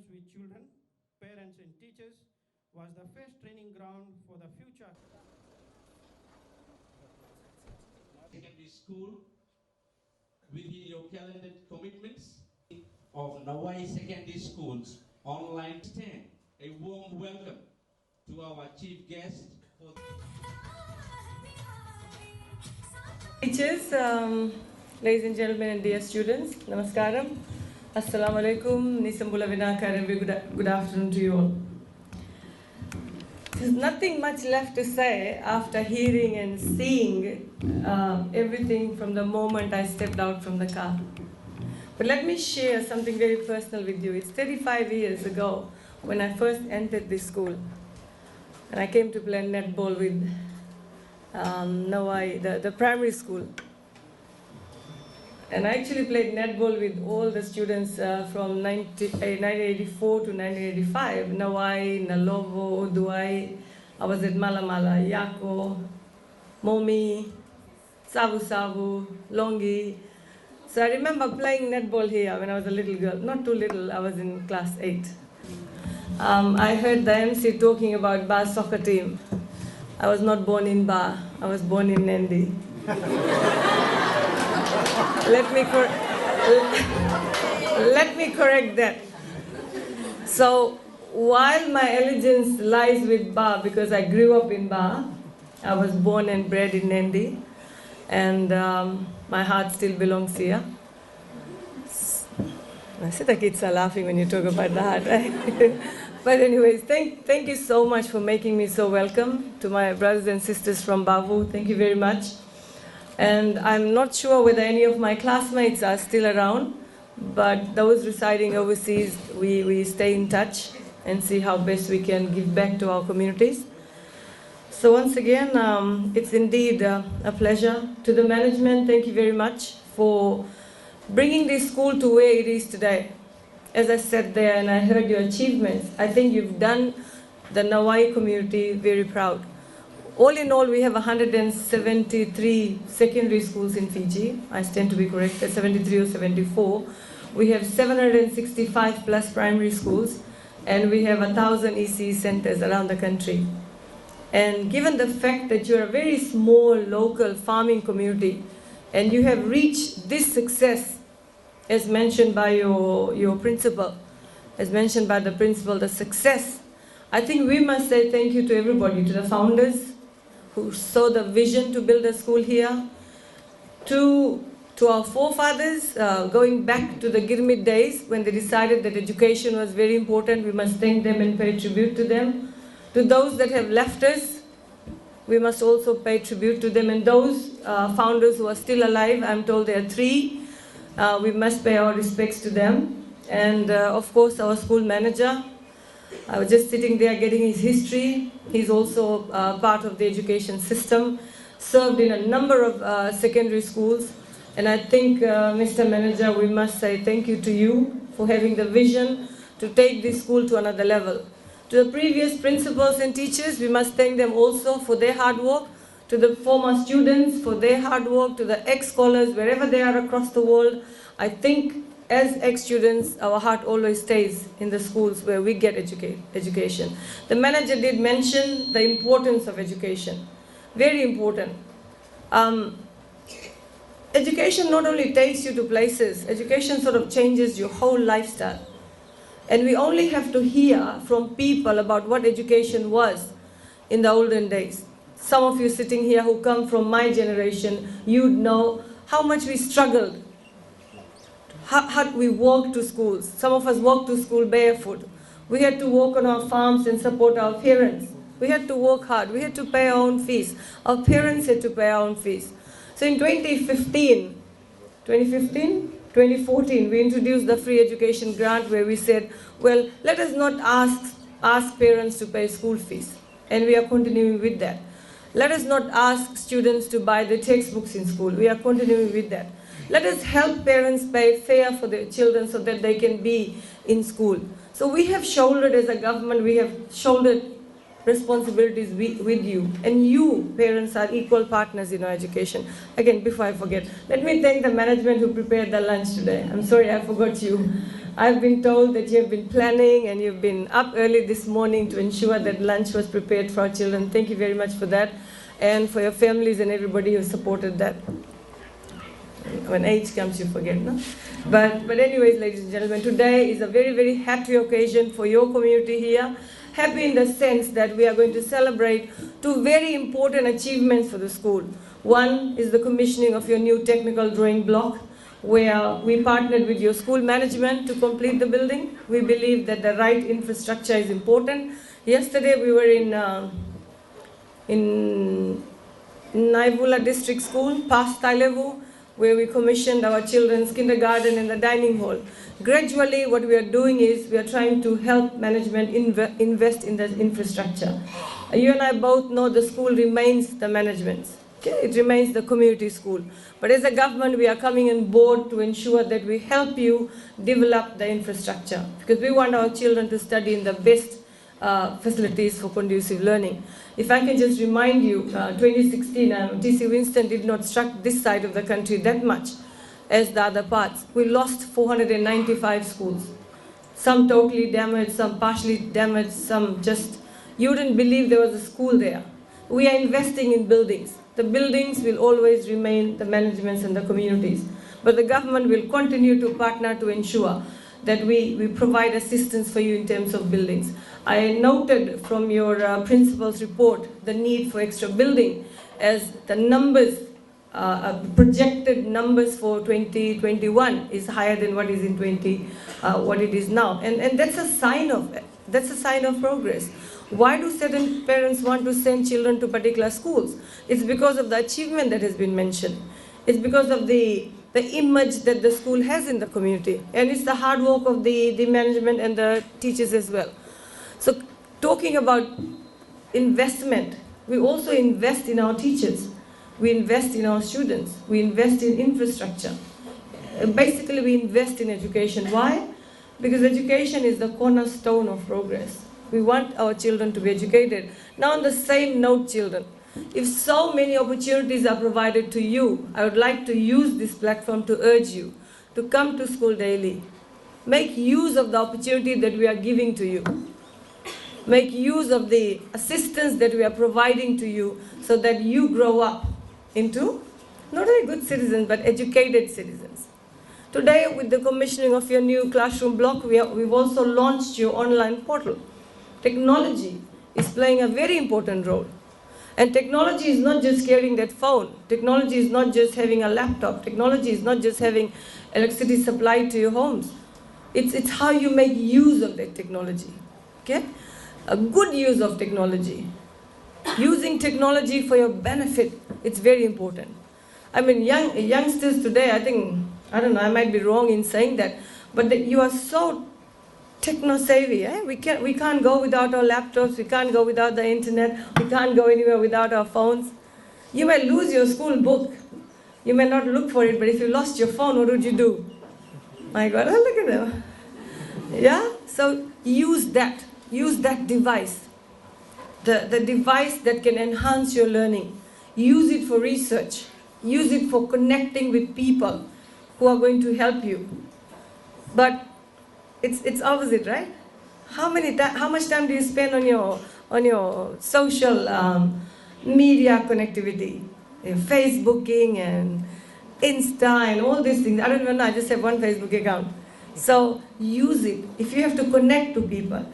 interactions with children, parents, and teachers was the first training ground for the future. Secondary School, within your calendar commitments of Nawai Secondary School's online stand, a warm welcome to our chief guest. Teachers, ladies and gentlemen and dear students, namaskaram, assalamu alaikum, nisambula vinakar, and good afternoon to you all. There's nothing much left to say after hearing and seeing everything from the moment I stepped out from the car. But let me share something very personal with you. It's 35 years ago when I first entered this school, and I came to play netball with Nawai, the primary school. And I actually played netball with all the students from 1984 to 1985. Nawai, Nalovo, Oduai, I was at Malamala, Yako, Momi, Savu Savu, Longi. So I remember playing netball here when I was a little girl. Not too little, I was in class 8. I heard the MC talking about Ba's soccer team. I was not born in Ba, I was born in Nadi. Let me correct that. So while my allegiance lies with Ba, because I grew up in Ba, I was born and bred in Nadi, and my heart still belongs here. I see the kids are laughing when you talk about the heart, right? But anyways, thank you so much for making me so welcome. To my brothers and sisters from Bavu, thank you very much. And I'm not sure whether any of my classmates are still around, but those residing overseas, we stay in touch and see how best we can give back to our communities. So once again, it's indeed a pleasure. To the management, thank you very much for bringing this school to where it is today. As I sat there and I heard your achievements, I think you've done the Nawai community very proud. All in all, we have 173 secondary schools in Fiji. I stand to be corrected, 73 or 74. We have 765 plus primary schools, and we have 1,000 ECE centers around the country. And given the fact that you're a very small local farming community, and you have reached this success, as mentioned by your principal, the success, I think we must say thank you to everybody, to the founders who saw the vision to build a school here, to our forefathers, going back to the Girmit days when they decided that education was very important. We must thank them and pay tribute to them. To those that have left us, we must also pay tribute to them. And those founders who are still alive, I'm told there are 3, we must pay our respects to them. And of course, our school manager, I was just sitting there getting his history. He's also part of the education system, served in a number of secondary schools. And I think, Mr. Manager, we must say thank you to you for having the vision to take this school to another level. To the previous principals and teachers, we must thank them also for their hard work. To the former students for their hard work, to the ex-scholars, wherever they are across the world. I think as ex-students, our heart always stays in the schools where we get education. The manager did mention the importance of education. Very important. Education not only takes you to places, education sort of changes your whole lifestyle. And we only have to hear from people about what education was in the olden days. Some of you sitting here who come from my generation, you'd know how much we struggled. How we walked to schools. Some of us walked to school barefoot. We had to work on our farms and support our parents. We had to work hard. We had to pay our own fees. Our parents had to pay our own fees. So in 2014, we introduced the free education grant where we said, well, let us not ask parents to pay school fees. And we are continuing with that. Let us not ask students to buy the textbooks in school. We are continuing with that. Let us help parents pay fare for their children so that they can be in school. So we have shouldered, as a government, we have shouldered responsibilities with you. And you, parents, are equal partners in our education. Again, before I forget, let me thank the management who prepared the lunch today. I'm sorry I forgot you. I've been told that you've been planning and you've been up early this morning to ensure that lunch was prepared for our children. Thank you very much for that, and for your families and everybody who supported that. When age comes, you forget, no? But anyways, ladies and gentlemen, today is a very, very happy occasion for your community here. Happy in the sense that we are going to celebrate two very important achievements for the school. One is the commissioning of your new technical drawing block, where we partnered with your school management to complete the building. We believe that the right infrastructure is important. Yesterday we were in Naivula District School, past Tailevu, where we commissioned our children's kindergarten and the dining hall. Gradually, what we are doing is we are trying to help management invest in the infrastructure. You and I both know the school remains the management's. Okay? It remains the community school. But as a government, we are coming on board to ensure that we help you develop the infrastructure, because we want our children to study in the best facilities for conducive learning. If I can just remind you, 2016, TC Winston did not struck this side of the country that much as the other parts. We lost 495 schools. Some totally damaged, some partially damaged, some just, you wouldn't believe there was a school there. We are investing in buildings. The buildings will always remain the managements and the communities. But the government will continue to partner to ensure that we provide assistance for you in terms of buildings. I noted from your principal's report the need for extra building, as the numbers, projected numbers for 2021 is higher than what is in what it is now. And that's a sign of progress. Why do certain parents want to send children to particular schools? It's because of the achievement that has been mentioned. It's because of the image that the school has in the community. And it's the hard work of the management and the teachers as well. So talking about investment, we also invest in our teachers. We invest in our students. We invest in infrastructure. Basically, we invest in education. Why? Because education is the cornerstone of progress. We want our children to be educated. Now, on the same note, children, if so many opportunities are provided to you, I would like to use this platform to urge you to come to school daily. Make use of the opportunity that we are giving to you. Make use of the assistance that we are providing to you so that you grow up into not only good citizens, but educated citizens. Today, with the commissioning of your new classroom block, we've also launched your online portal. Technology is playing a very important role. And technology is not just carrying that phone. Technology is not just having a laptop. Technology is not just having electricity supplied to your homes. It's how you make use of that technology. Okay? A good use of technology. Using technology for your benefit, it's very important. I mean, youngsters today, I don't know, I might be wrong in saying that, but you are so techno-savvy. We can't go without our laptops, we can't go without the internet, we can't go anywhere without our phones. You may lose your school book, you may not look for it, but if you lost your phone, what would you do? My God, oh, look at them. Yeah? So use that device. The device that can enhance your learning. Use it for research. Use it for connecting with people who are going to help you. But it's opposite, right? How much time do you spend on your social media connectivity, Facebooking and Insta and all these things? I don't even know. I just have one Facebook account. So use it. If you have to connect to people,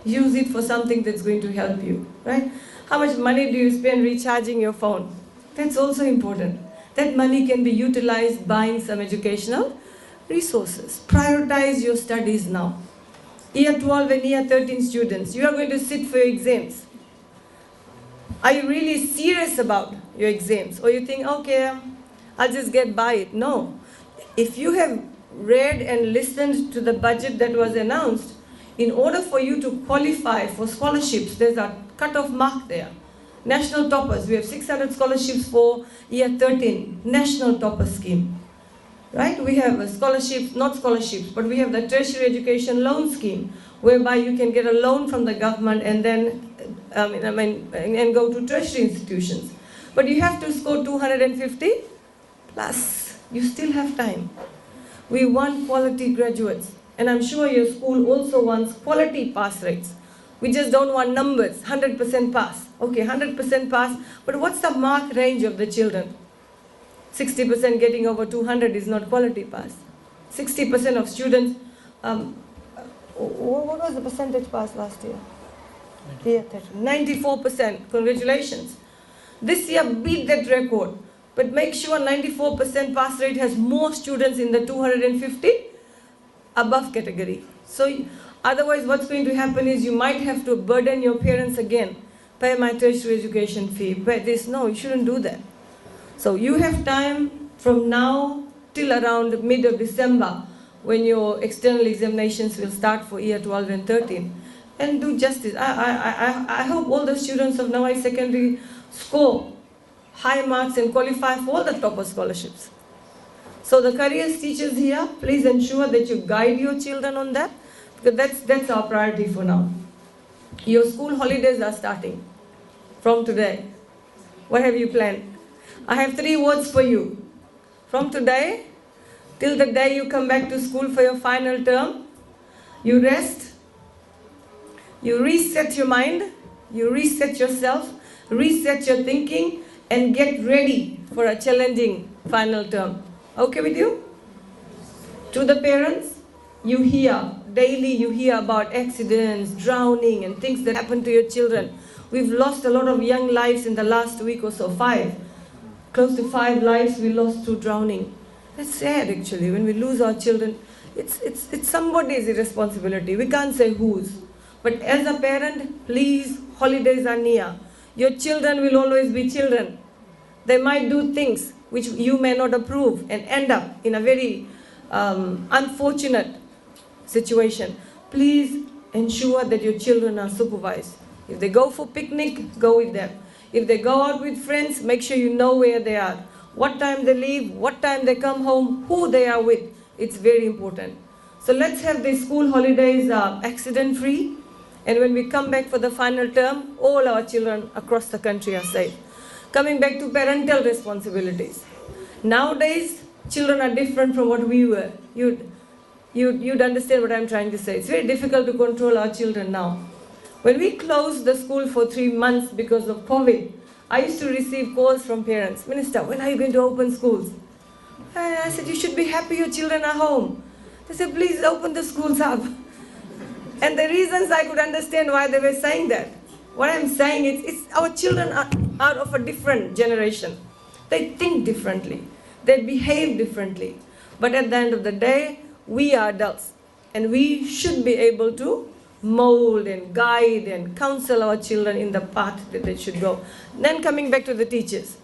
use it for something that's going to help you, right? How much money do you spend recharging your phone? That's also important. That money can be utilized buying some educational resources. Prioritize your studies now. Year 12 and year 13 students, you are going to sit for your exams. Are you really serious about your exams? Or you think, okay, I'll just get by it? No. If you have read and listened to the budget that was announced, in order for you to qualify for scholarships, there's a cut-off mark there. National toppers, we have 600 scholarships for year 13, national topper scheme. Right? We have scholarships, not scholarships, but we have the tertiary education loan scheme, whereby you can get a loan from the government and then and go to tertiary institutions. But you have to score 250 plus. You still have time. We want quality graduates. And I'm sure your school also wants quality pass rates. We just don't want numbers, 100% pass. Okay, 100% pass, but what's the mark range of the children? 60% getting over 200 is not quality pass. 60% of students, what was the percentage pass last year? 94%, congratulations. This year beat that record, but make sure 94% pass rate has more students in the 250 above category. So otherwise what's going to happen is you might have to burden your parents again. Pay my tertiary education fee, pay this. No, you shouldn't do that. So you have time from now till around mid of December when your external examinations will start for year 12 and 13. And do justice. I hope all the students of Nawai Secondary score high marks and qualify for all the topper scholarships. So the careers teachers here, please ensure that you guide your children on that, because that's our priority for now. Your school holidays are starting from today. What have you planned? I have 3 words for you. From today till the day you come back to school for your final term, you rest, you reset your mind, you reset yourself, reset your thinking, and get ready for a challenging final term. Okay with you? To the parents, you hear, daily you hear about accidents, drowning, and things that happen to your children. We've lost a lot of young lives in the last week or so, 5. Close to 5 lives we lost through drowning. That's sad actually, when we lose our children. It's somebody's irresponsibility. We can't say whose. But as a parent, please, holidays are near. Your children will always be children. They might do things which you may not approve and end up in a very unfortunate situation. Please ensure that your children are supervised. If they go for picnic, go with them. If they go out with friends, make sure you know where they are, what time they leave, what time they come home, who they are with. It's very important. So let's have the school holidays accident-free. And when we come back for the final term, all our children across the country are safe. Coming back to parental responsibilities. Nowadays, children are different from what we were. You'd understand what I'm trying to say. It's very difficult to control our children now. When we closed the school for 3 months because of COVID, I used to receive calls from parents. Minister, when are you going to open schools? And I said, you should be happy your children are home. They said, please open the schools up. And the reasons I could understand why they were saying that. What I'm saying is, our children are of a different generation. They think differently. They behave differently. But at the end of the day, we are adults. And we should be able to mold and guide and counsel our children in the path that they should go. Then coming back to the teachers.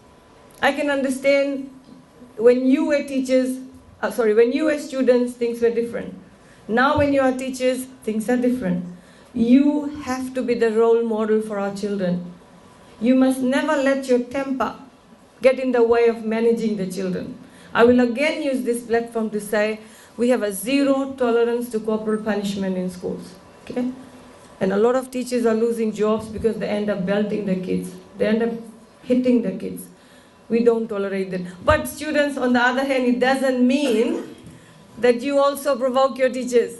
I can understand when you were teachers, when you were students, things were different. Now when you are teachers, things are different. You have to be the role model for our children. You must never let your temper get in the way of managing the children. I will again use this platform to say we have a 0 tolerance to corporal punishment in schools. Okay? And a lot of teachers are losing jobs because they end up belting the kids. They end up hitting the kids. We don't tolerate that. But students, on the other hand, it doesn't mean that you also provoke your teachers.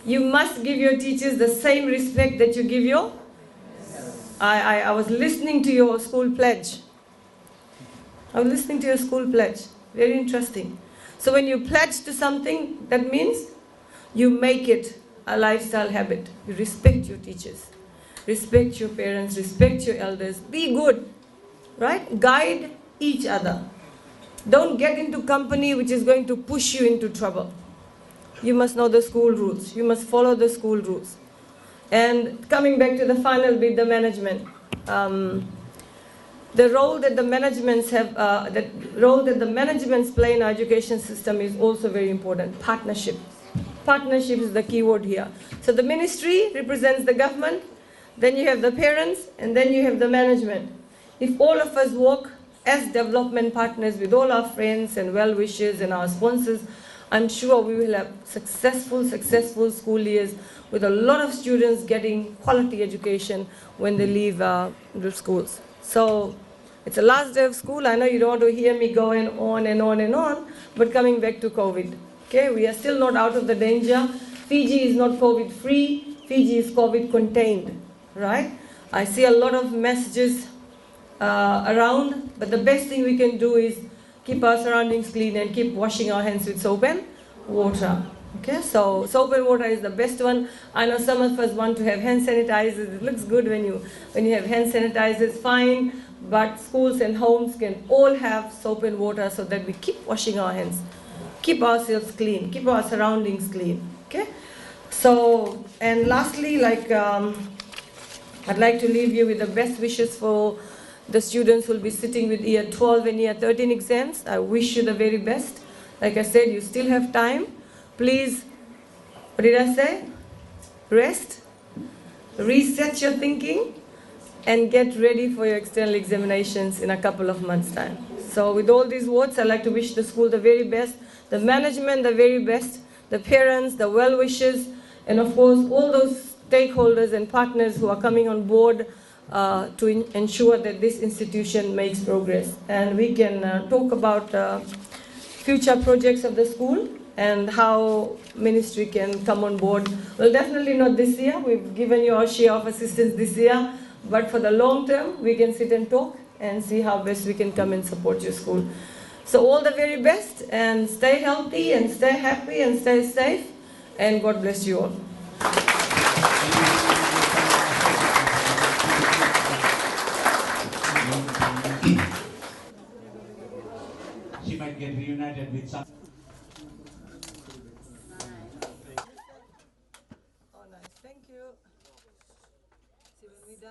You must give your teachers the same respect that you give your... I was listening to your school pledge. Very interesting. So when you pledge to something, that means you make it a lifestyle habit. You respect your teachers, respect your parents, respect your elders. Be good, right? Guide each other. Don't get into company which is going to push you into trouble. You must know the school rules. You must follow the school rules. And coming back to the final bit, the management. The role that the managements play in our education system is also very important. Partnership. Partnership is the key word here. So the ministry represents the government, then you have the parents, and then you have the management. If all of us work as development partners with all our friends and well-wishers and our sponsors, I'm sure we will have successful school years with a lot of students getting quality education when they leave the schools. So it's the last day of school. I know you don't want to hear me going on and on and on, but coming back to COVID. Okay, we are still not out of the danger. Fiji is not COVID-free. Fiji is COVID-contained, right? I see a lot of messages around, but the best thing we can do is keep our surroundings clean and keep washing our hands with soap and water. Okay, so soap and water is the best one. I know some of us want to have hand sanitizers. It looks good when you have hand sanitizers, fine. But schools and homes can all have soap and water so that we keep washing our hands, keep ourselves clean, keep our surroundings clean. Okay. So, and lastly, I'd like to leave you with the best wishes for the students who will be sitting with year 12 and year 13 exams. I wish you the very best. Like I said, you still have time. Please, what did I say? Rest, reset your thinking, and get ready for your external examinations in a couple of months' time. So with all these words, I'd like to wish the school the very best, the management the very best, the parents, the well-wishers, and of course all those stakeholders and partners who are coming on board to ensure that this institution makes progress. And we can talk about future projects of the school and how ministry can come on board. Well, definitely not this year. We've given you our share of assistance this year. But for the long term, we can sit and talk and see how best we can come and support your school. So all the very best, and stay healthy and stay happy and stay safe, and God bless you all. She might get reunited with some. Oh, nice. Thank you. See, when we die.